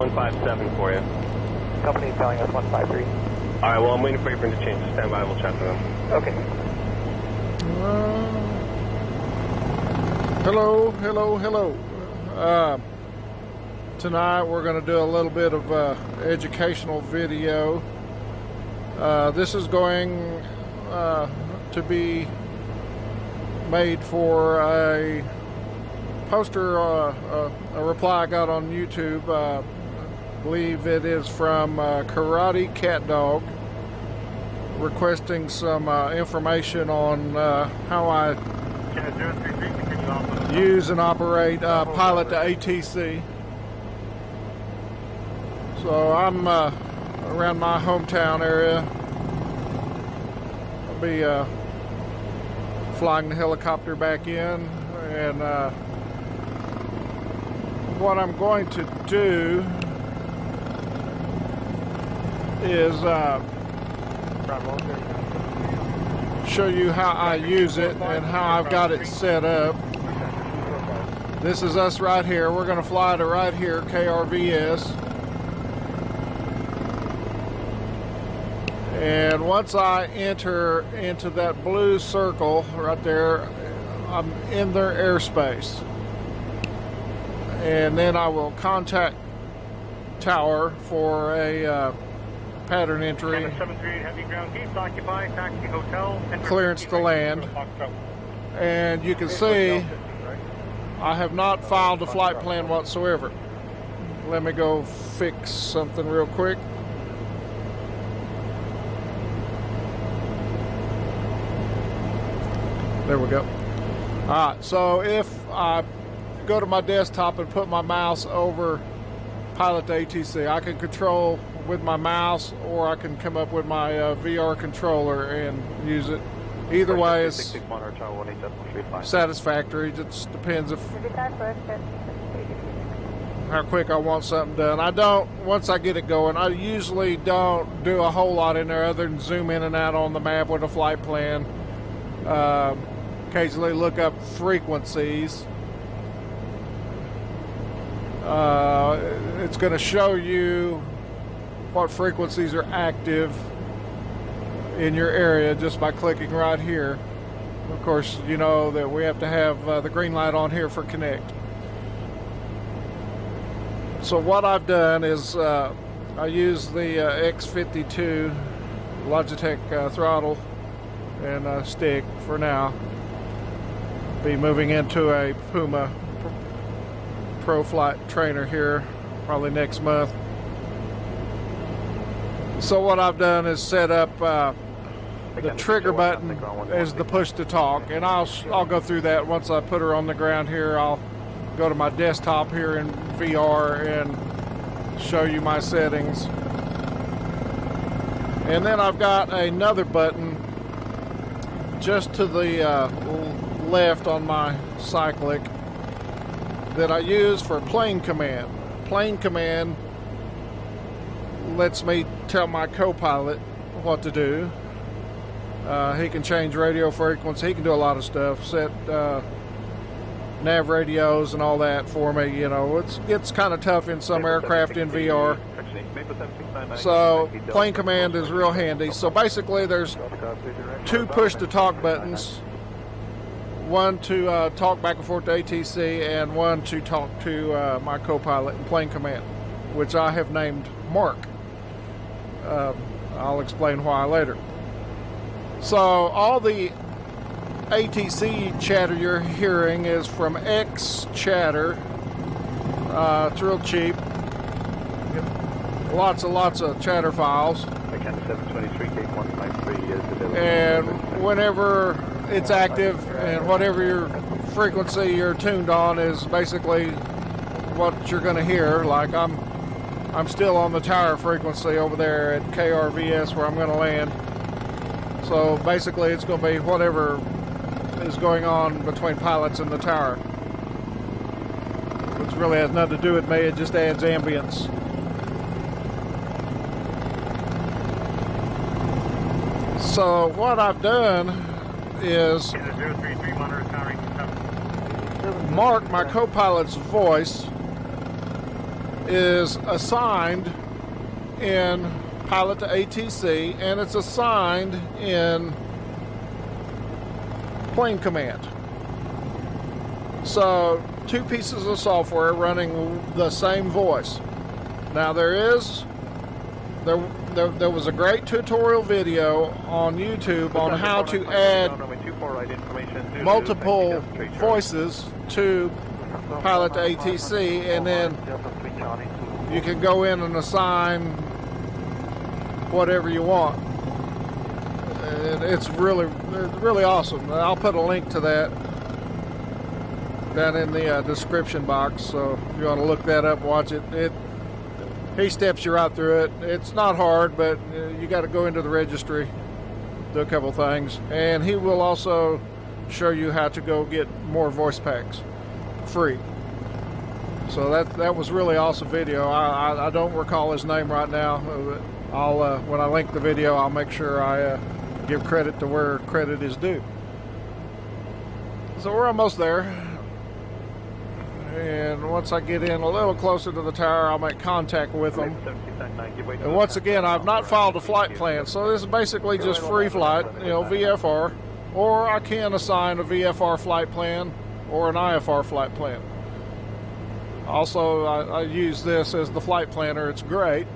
157 for you. Company telling us 153. Alright, well, I'm waiting for your interchange. Stand by, we'll chat to them. Okay. Hello. Tonight we're going to do a little bit of educational video. This is going to be made for a poster, a reply I got on YouTube. I believe it is from Karate Cat Dog, requesting some information on how I use and operate Pilot2Atc. So I'm around my hometown area. I'll be flying the helicopter back in, and what I'm going to do is show you how I use it and how I've got it set up. This is us right here. We're going to fly to right here, KRVS. And once I enter into that blue circle right there, I'm in their airspace. And then I will contact tower for a pattern entry, clearance to land. And you can see I have not filed a flight plan whatsoever. Let me go fix something real quick. There we go. Alright, so if I go to my desktop and put my mouse over Pilot2Atc, I can control with my mouse, or I can come up with my VR controller and use it. Either way is satisfactory. It just depends if how quick I want something done. I don't, once I get it going, I usually don't do a whole lot in there other than zoom in and out on the map with a flight plan. Occasionally look up frequencies. It's going to show you what frequencies are active in your area just by clicking right here. Of course, you know that we have to have the green light on here for connect. So what I've done is I use the X52 Logitech throttle and stick for now. Be moving into a Puma Pro Flight trainer here probably next month. So what I've done is set up the trigger button as the push to talk, and I'll go through that once I put her on the ground here. I'll go to my desktop here in VR and show you my settings. And then I've got another button just to the left on my cyclic that I use for plane command. Plane command lets me tell my co-pilot what to do. He can change radio frequency. He can do a lot of stuff. Set nav radios and all that for me. You know, it gets kind of tough in some aircraft in VR. So plane command is real handy. So basically there's two push to talk buttons. One to talk back and forth to ATC, and one to talk to my co-pilot in plane command, which I have named Mark. I'll explain why later. So all the ATC chatter you're hearing is from X chatter. It's real cheap. Lots of chatter files. And whenever it's active and whatever your frequency you're tuned on is basically what you're going to hear. Like I'm still on the tower frequency over there at KRVS where I'm going to land. So basically it's going to be whatever is going on between pilots and the tower, which really has nothing to do with me. It just adds ambience. So what I've done is Mark, my co-pilot's voice, is assigned in Pilot2Atc, and it's assigned in Plane Command. So 2 pieces of software running the same voice. Now there was a great tutorial video on YouTube on how to add multiple voices to Pilot2Atc, and then you can go in and assign whatever you want. It's really awesome. I'll put a link to that down in the description box, so if you want to look that up, watch it. He steps you right through it. It's not hard, but you got to go into the registry, do a couple things, and he will also show you how to go get more voice packs free. So that was really awesome video. I don't recall his name right now. I'll when I link the video, I'll make sure I give credit to where credit is due. So we're almost there, and once I get in a little closer to the tower, I'll make contact with them. And once again, I've not filed a flight plan, so this is basically just free flight, VFR, or I can assign a VFR flight plan or an IFR flight plan. Also, I use this as the flight planner. It's great.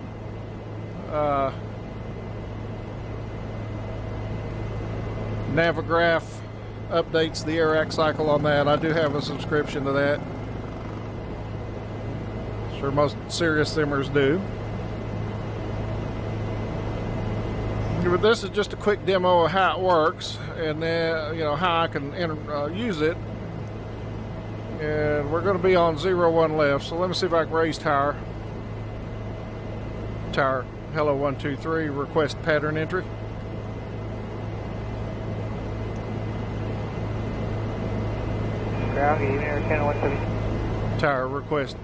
Navigraph updates the air act cycle on that. I do have a subscription to that. Sure, most serious simmers do. But this is just a quick demo of how it works, and then how I can use it. And we're going to be on 01 left, so let me see if I can raise tower. Tower, hello 123, request pattern entry. Ground, good evening, Air Channel 170. Tower, request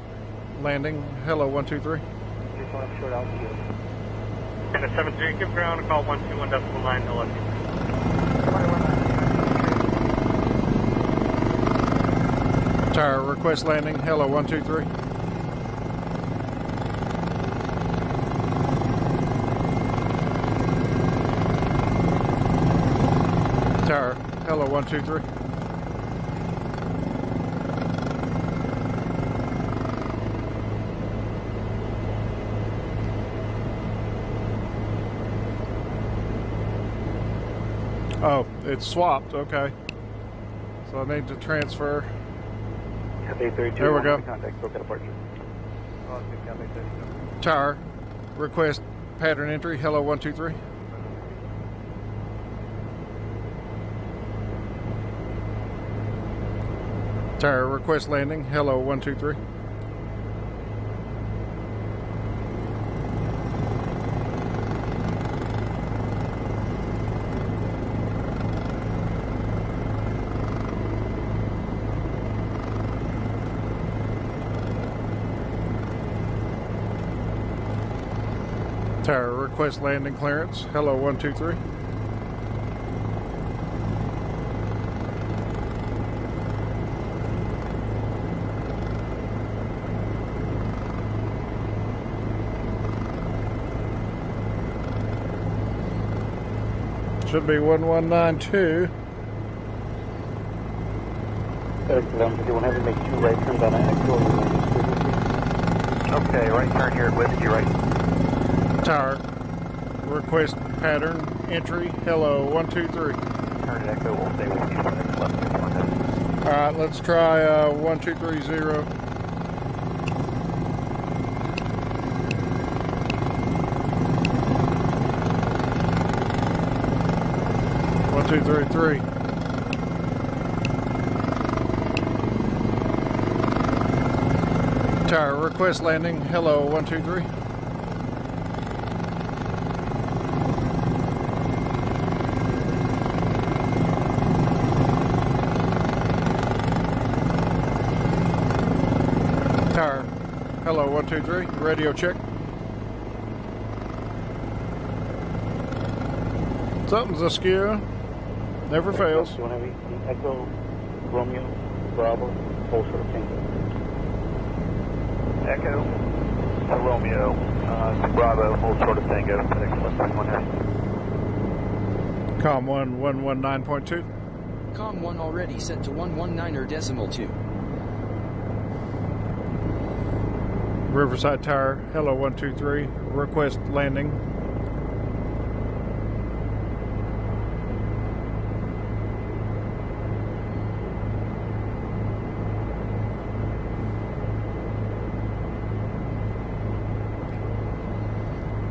landing, hello 123. Just want to short altitude. And a 73, give ground, call 121.9, LFU. Tower, request landing, hello 123. Tower, hello 123. Oh, it's swapped, okay. So I need to transfer. There we go. Tower, request pattern entry, hello 123. Tower, request landing, hello 123. Tower, request landing clearance, hello 123. Should be 1192. Okay, right turn here, whiskey right. Tower, request pattern entry, hello 123. Turn it echo, we'll stay 126 left. Alright, let's try 1230. 1233. Tower, request landing, hello 123. Tower, hello 123, radio check. Something's askew. Never fails. Echo, Romeo, Bravo, full short tango. Echo, Alpha Romeo, Bravo, hold short of Tango, FedEx left 1 half. Com 119.2. Com 1 already set to 119.2. Riverside Tower, hello 123, request landing.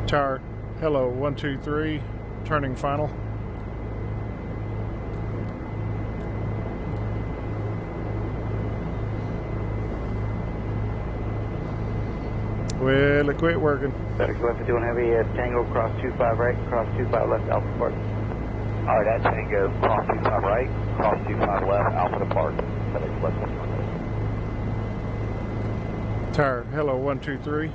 Tower, hello 123, turning final. Well, it quit working. FedEx left 51 heavy, Tango, cross 25 right, cross 25 left, Alpha Park. Alright, at Tango, cross 25 right, cross 25 left, Alpha to Park. FedEx left 51. Tower, hello 123.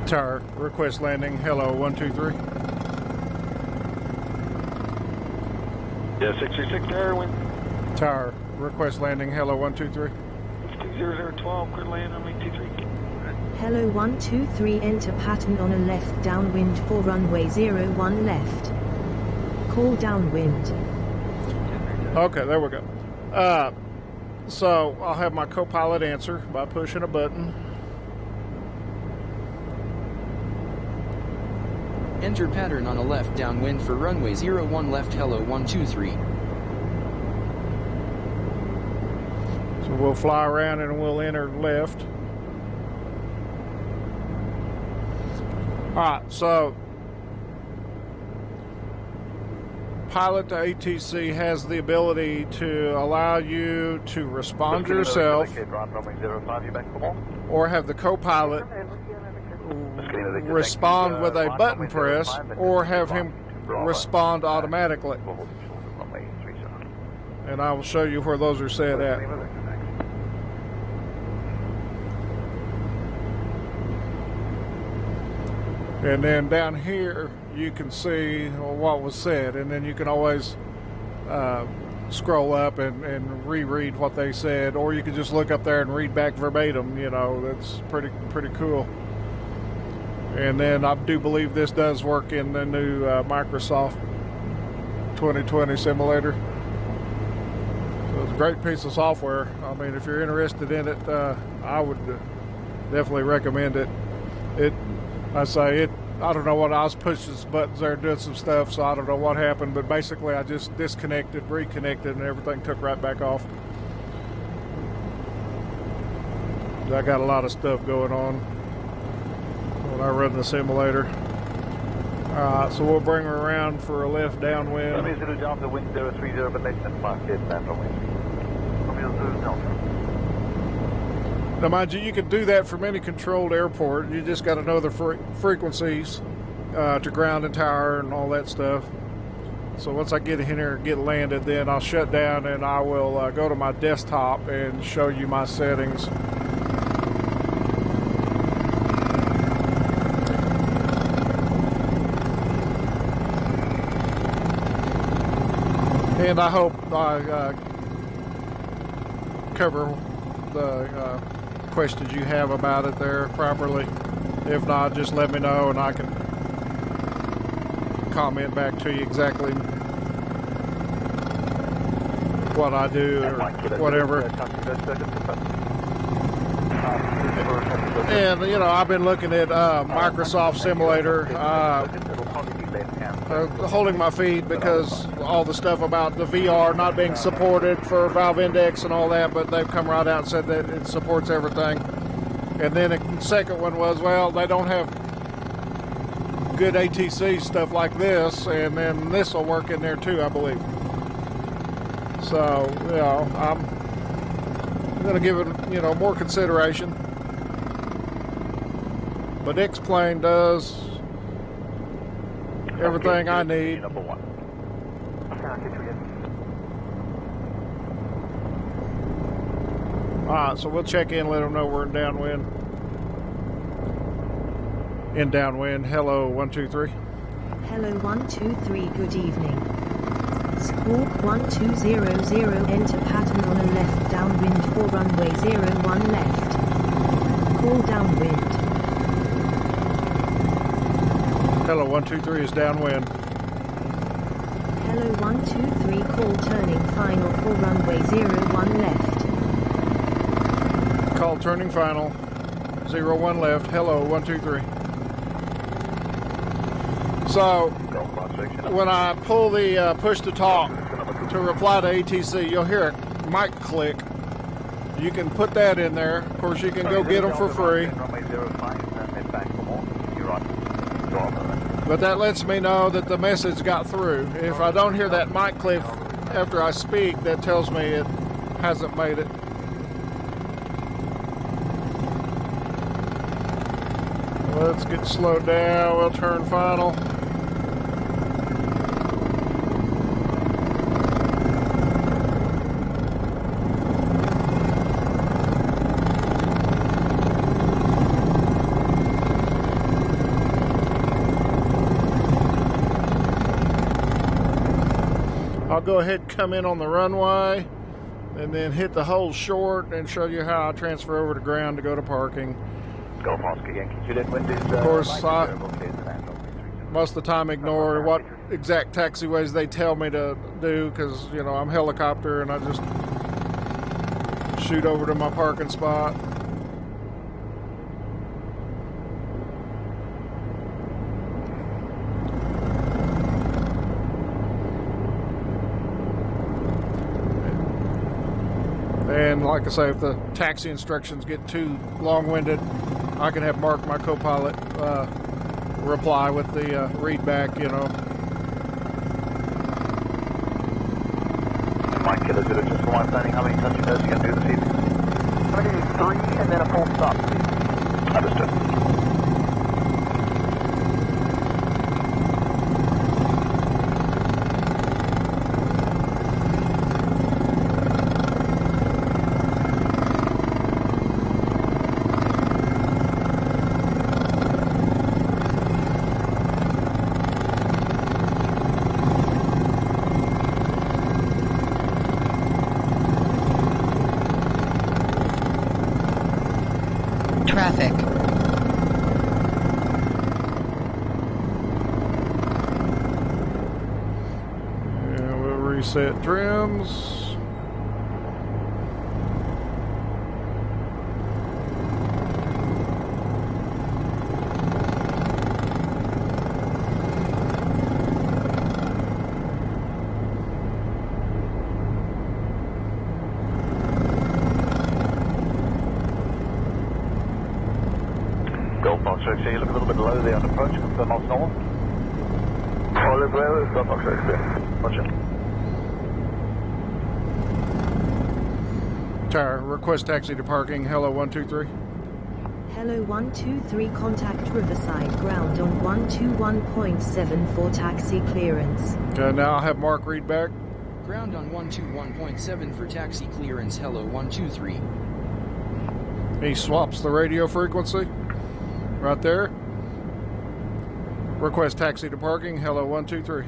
Tower, request landing, hello 123. Yeah, 636 there, wind. Tower, request landing, hello 123. 20012, clear land, runway 23. Hello 123, enter pattern on a left downwind for runway 01 left. Call downwind. Okay, there we go. So I'll have my co-pilot answer by pushing a button. Enter pattern on a left downwind for runway 01 left, hello 123. So we'll fly around and we'll enter left. Alright, so Pilot2Atc has the ability to allow you to respond yourself or have the co-pilot respond with a button press or have him respond automatically. And I will show you where those are set at. And then down here you can see what was said, and then you can always scroll up and reread what they said, or you can just look up there and read back verbatim. You know, that's pretty cool. And then I do believe this does work in the new Microsoft 2020 simulator. So it's a great piece of software. I mean, if you're interested in it, I would definitely recommend it. I don't know what I was pushing some buttons there doing some stuff, so I don't know what happened, but basically I just disconnected, reconnected, and everything took right back off. I got a lot of stuff going on when I run the simulator. Alright, so we'll bring her around for a left downwind. Let me zero down the wind 030, but less than 5 feet, stand from wind. Now mind you, you can do that from any controlled airport. You just got to know the frequencies to ground and tower and all that stuff. So once I get in here and get landed, then I'll shut down and I will go to my desktop and show you my settings. And I hope I cover the questions you have about it there properly. If not, just let me know and I can comment back to you exactly what I do or whatever. And you know, I've been looking at Microsoft Simulator, holding my feet because all the stuff about the VR not being supported for Valve Index and all that, but they've come right out and said that it supports everything. And then the second one was, well, they don't have good ATC stuff like this, and then this will work in there too, I believe. So, you know, I'm going to give it, you know, more consideration. But X-Plane does everything I need. Alright, so we'll check in, let them know we're in downwind. In downwind. Hello, 123. Hello 123, good evening. Squawk 1200, enter pattern on a left downwind for runway 01 left. Call downwind. Hello, 123 is downwind. Hello 123, call turning final for runway 01 left. Call turning final. 01 left. Hello, 123. So, when I pull the push to talk to reply to ATC, you'll hear a mic click. You can put that in there. Of course, you can go get them for free. But that lets me know that the message got through. If I don't hear that mic click after I speak, that tells me it hasn't made it. Let's get slowed down. We'll turn final. I'll go ahead and come in on the runway and then hit the hold short and show you how I transfer over to ground to go to parking. Golf Oscar Yankee Juliet, wind is, of course, I most of the time ignore what exact taxiways they tell me to do because, you know, I'm helicopter and I just shoot over to my parking spot. And like I say, if the taxi instructions get too long-winded, I can have Mark, my co-pilot, reply with the read back, you know. Mike Killer 0, just for one planning, how many touch and goes you going to do this evening? I'm going to do 3 and then a full stop, please. Understood. Traffic. And we'll reset trims. Golf Fox X, you look a little bit low there on approach, confirm off normal. Olive well, Golf Fox X, roger. Tower, request taxi to parking. Hello, 123. Hello 123, contact Riverside ground on 121.7 for taxi clearance. Okay, now I'll have Mark read back. Ground on 121.7 for taxi clearance. Hello 123. He swaps the radio frequency right there. Request taxi to parking. Hello, 123.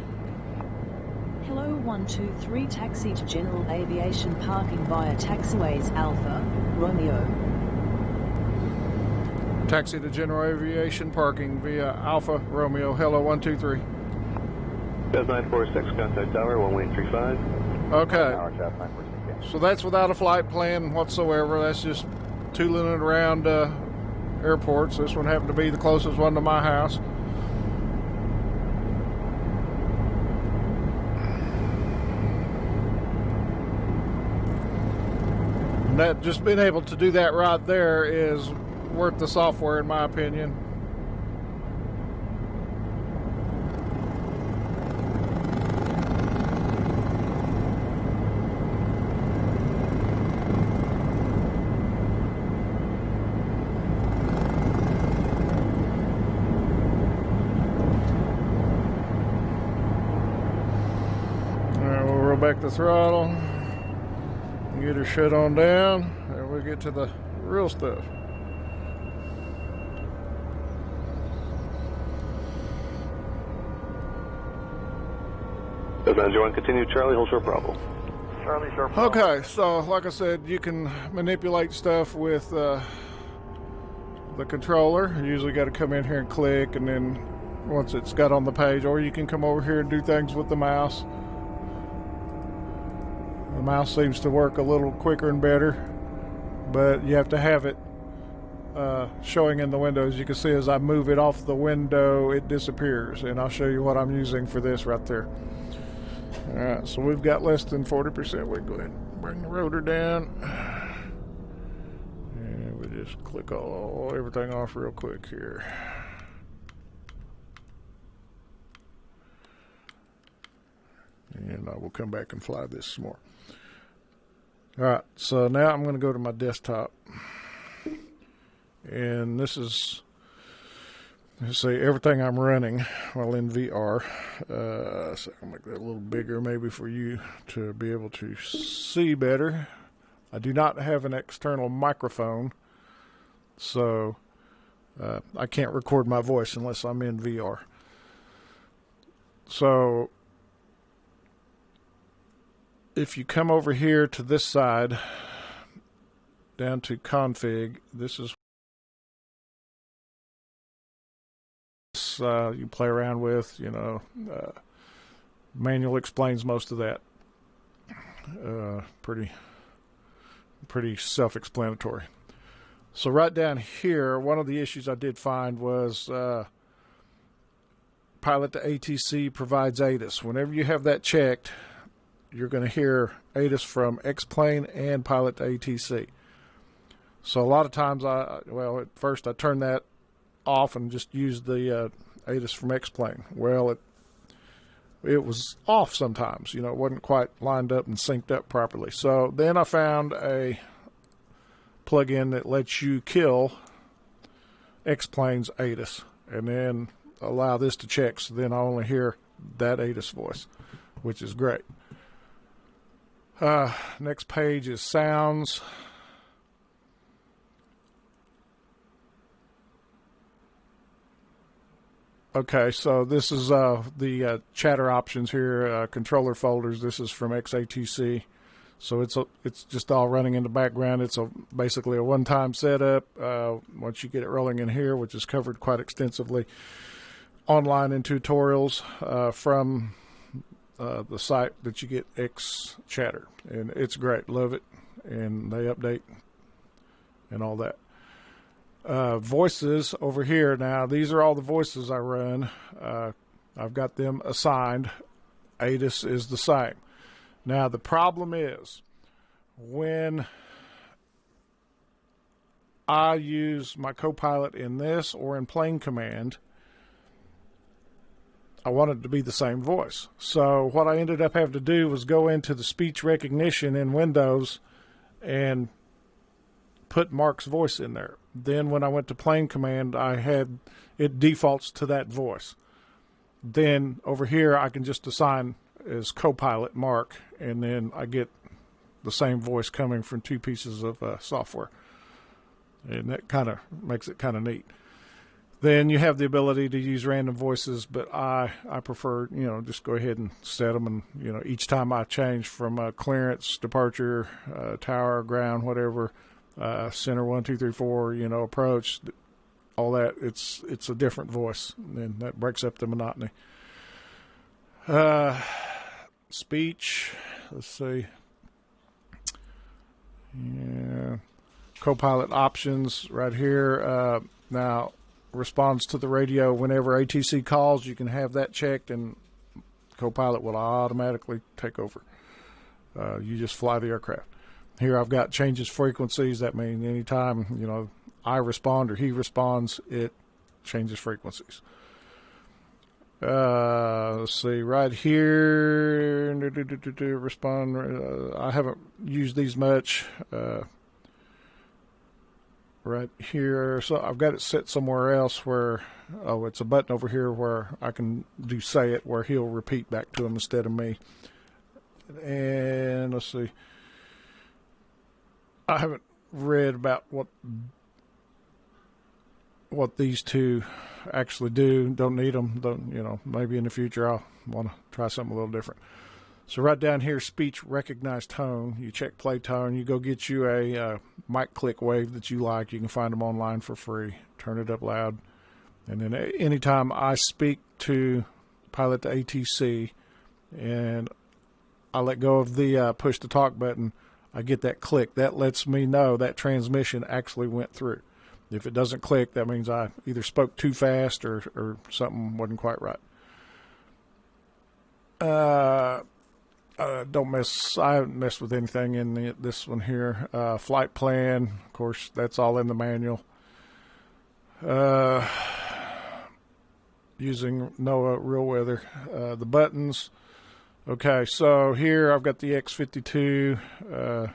Hello 123, taxi to General Aviation parking via taxiways Alpha, Romeo. Taxi to General Aviation parking via Alpha Romeo. Hello, 123. 946, contact tower, 1835. Okay. So that's without a flight plan whatsoever. That's just tooling it around airports. This one happened to be the closest one to my house. And that, just being able to do that right there is worth the software, in my opinion. All right, we'll roll back the throttle. get her shut on down, and we'll get to the real stuff. Does 901 continue, Charlie, hold short Bravo. Charlie, short Bravo. Okay, so like I said, you can manipulate stuff with the controller. You usually got to come in here and click, and then once it's got on the page, or you can come over here and do things with the mouse. The mouse seems to work a little quicker and better, but you have to have it showing in the window. As you can see, as I move it off the window, it disappears, and I'll show you what I'm using for this right there. Alright, so we've got less than 40%. We go ahead and bring the rotor down, and we just click everything off real quick here. And I will come back and fly this some more. Alright, so now I'm going to go to my desktop, and this is, let's see, everything I'm running while in VR. So I'll make that a little bigger maybe for you to be able to see better. I do not have an external microphone, so I can't record my voice unless I'm in VR. So if you come over here to this side, down to config, this is you play around with, you know. Manual explains most of that. Pretty self-explanatory. So right down here, one of the issues I did find was Pilot2Atc provides ATIS. Whenever you have that checked, you're going to hear ATIS from X-Plane and Pilot2Atc. So a lot of times, at first I turned that off and just used the ATIS from X-Plane. Well, it was off sometimes. You know, it wasn't quite lined up and synced up properly. So then I found a plug-in that lets you kill X-Plane's ATIS and then allow this to check. So then I only hear that ATIS voice, which is great. Next page is sounds. Okay, so this is the chatter options here, controller folders. This is from XATC, so it's just all running in the background. It's basically a one-time setup. Once you get it rolling in here, which is covered quite extensively online in tutorials from the site that you get X Chatter, and it's great. Love it, and they update and all that. Voices over here. Now these are all the voices I run. I've got them assigned. ATIS is the same. Now the problem is when I use my Copilot in this or in plane command, I want it to be the same voice. So what I ended up having to do was go into the speech recognition in Windows and put Mark's voice in there. Then when I went to plane command, it defaults to that voice. Then over here I can just assign as Copilot Mark, and then I get the same voice coming from two pieces of software. And that kind of makes it kind of neat. Then you have the ability to use random voices, but I prefer, just go ahead and set them, and, each time I change from clearance, departure, tower, ground, whatever, center 1, 2, 3, 4, approach, all that, it's a different voice, and that breaks up the monotony. Speech, let's see. Yeah. Copilot options right here. Now, responds to the radio whenever ATC calls. You can have that checked, and Copilot will automatically take over. You just fly the aircraft. Here I've got changes frequencies. That means anytime I respond or he responds, it changes frequencies. Let's see, right here, respond. I haven't used these much. Right here, so I've got it set somewhere else where, it's a button over here where I can do say it, where he'll repeat back to him instead of me. And let's see, I haven't read about what these two actually do. Don't need them. Don't, you know, maybe in the future I'll want to try something a little different. So right down here, speech recognize tone. You check play tone. You go get you a mic click wave that you like. You can find them online for free. Turn it up loud. And then anytime I speak to Pilot2Atc and I let go of the push to talk button, I get that click. That lets me know that transmission actually went through. If it doesn't click, that means I either spoke too fast or something wasn't quite right. I haven't messed with anything in this one here. Flight plan, of course, that's all in the manual. Using NOAA real weather. The buttons. Okay, so here I've got the X52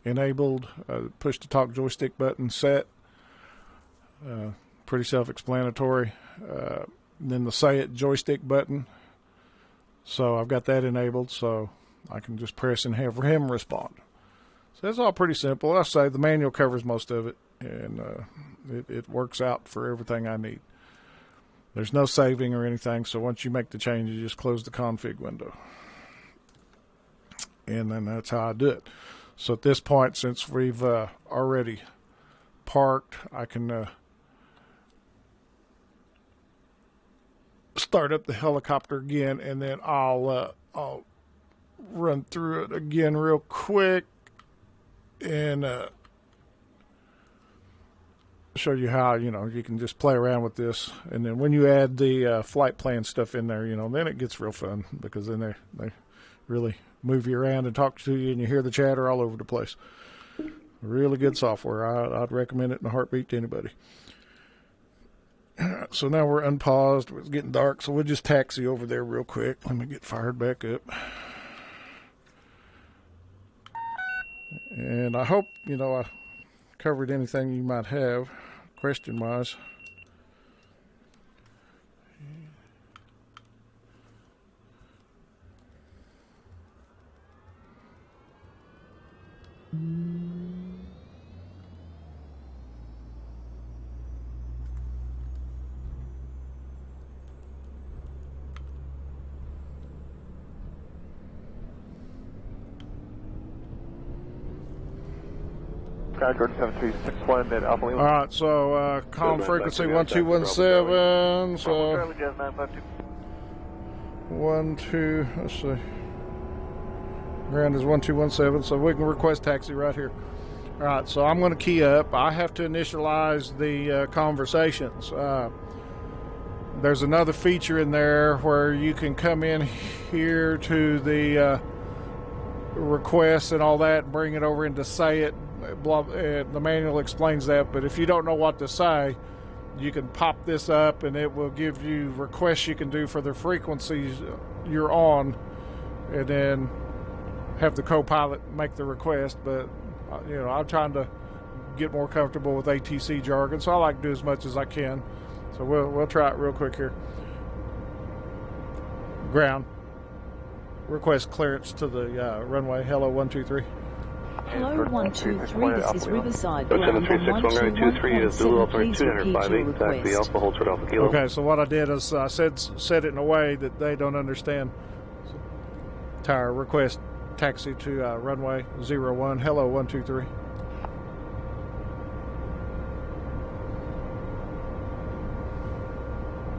enabled. Push to talk joystick button set. Pretty self-explanatory. Then the say it joystick button. So I've got that enabled, so I can just press and have him respond. So that's all pretty simple. I say the manual covers most of it, and it works out for everything I need. There's no saving or anything, so once you make the change, you just close the config window. And then that's how I do it. So at this point, since we've already parked, I can start up the helicopter again, and then I'll run through it again real quick and show you how, you know, you can just play around with this. And then when you add the flight plan stuff in there, you know, then it gets real fun, because then they really move you around and talk to you, and you hear the chatter all over the place. Really good software. I'd recommend it in a heartbeat to anybody. So now we're unpaused. It's getting dark, so we'll just taxi over there real quick. Let me get fired back up. And I hope, you know, I covered anything you might have question-wise. Jordan 7361 at Alpha Lima. All right, so calm frequency 1217. So 12. Let's see. Ground is 1217, so we can request taxi right here. All right, so I'm going to key up. I have to initialize the conversations. There's another feature in there where you can come in here to the requests and all that and bring it over into say it. The manual explains that, but if you don't know what to say, you can pop this up and it will give you requests you can do for the frequencies you're on, and then have the co-pilot make the request. But you know, I'm trying to get more comfortable with ATC jargon, so I like to do as much as I can. So we'll try it real quick here. Ground. Request clearance to the runway. Hello, 123. Hello 123, this is Riverside Ground 123 is Zulu Alpha 258, taxi Alpha, hold short Alpha Kilo. Okay, so what I did is I said it in a way that they don't understand. So, tower, request taxi to runway 01. Hello 123.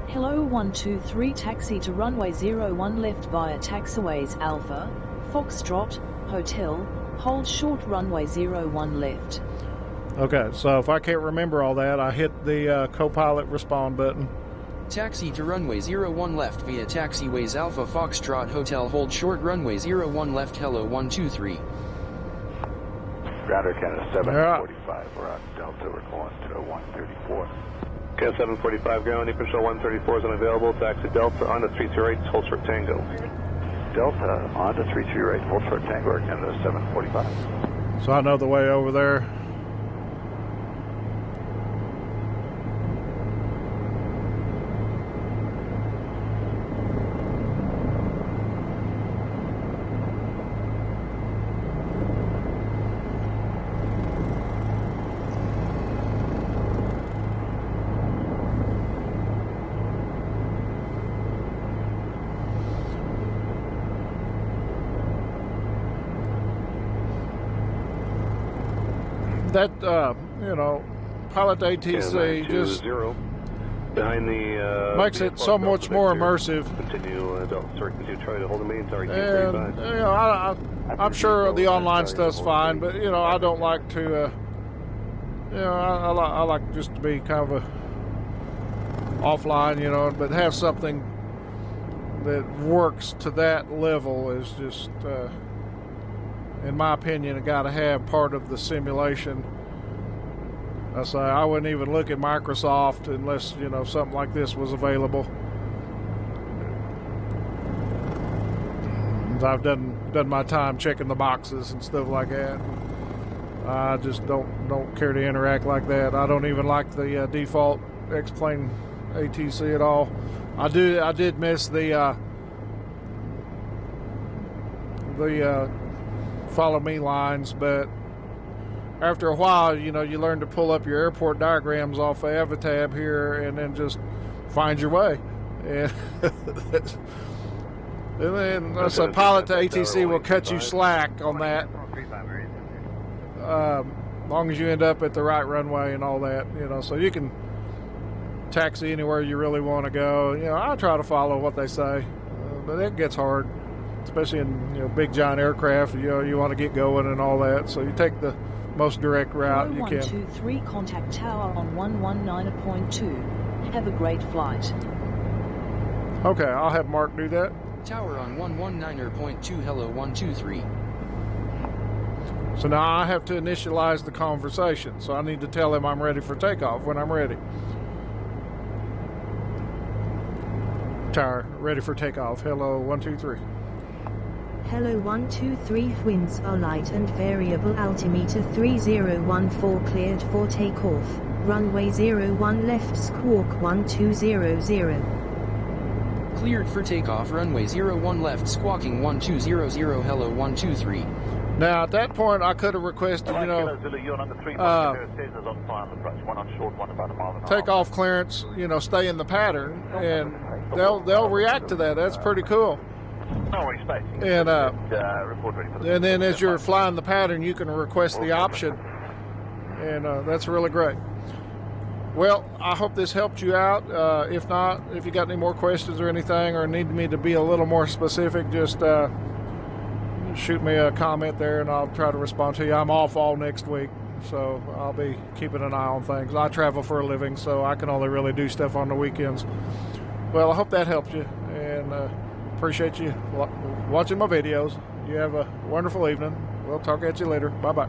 Hello 123, taxi to runway 01 left via taxiways Alpha, Foxtrot, Hotel, hold short runway 01 left. Okay, so if I can't remember all that, I hit the co-pilot respond button. Taxi to runway 01 left via taxiways Alpha Foxtrot Hotel, hold short runway 01 left. Hello 123. Grounder Canada 745, we're on Delta, we're going to 134. Canada 745, ground, Control 134 is unavailable, taxi Delta on the 328, hold short Tango. Delta on to 328, hold short Tango, Canada 745. So I know the way over there. that, you know, Pilot2Atc just behind the makes it so much more immersive. Continue, continue, try to hold the main, sorry, And, you know, I'm sure the online stuff's fine, but, you know, I don't like to, you know, I like just to be kind of a offline, you know, but have something that works to that level is just, in my opinion, got to have part of the simulation. I say I wouldn't even look at Microsoft unless, you know, something like this was available. I've done my time checking the boxes and stuff like that. I just don't care to interact like that. I don't even like the default X-Plane ATC at all. I did miss the follow me lines, but after a while, you know, you learn to pull up your airport diagrams off of Avatab here and then just find your way. And then so Pilot2Atc will cut you slack on that, as long as you end up at the right runway and all that, you know, so you can taxi anywhere you really want to go. You know, I try to follow what they say, but it gets hard, especially in, you know, big giant aircraft. You know, you want to get going and all that, so you take the most direct route you can. 123, contact tower on 119.2. Have a great flight. Okay, I'll have Mark do that. Tower on 119.2, hello 123. So now I have to initialize the conversation, so I need to tell him I'm ready for takeoff when I'm ready. Tower, ready for takeoff. Hello 123. Hello 123, winds are light and variable, altimeter 3014 cleared for takeoff, runway 01 left, squawk 1200. Cleared for takeoff, runway 01 left, squawking 1200, hello 123. Now at that point I could have requested, you know, takeoff clearance, you know, stay in the pattern, and they'll react to that. That's pretty cool. And then as you're flying the pattern, you can request the option, and that's really great. Well, I hope this helped you out. If not, if you got any more questions or anything, or need me to be a little more specific, just shoot me a comment there and I'll try to respond to you. I'm off all next week, so I'll be keeping an eye on things. I travel for a living, so I can only really do stuff on the weekends. Well, I hope that helped you, and appreciate you watching my videos. You have a wonderful evening. We'll talk at you later. Bye-bye.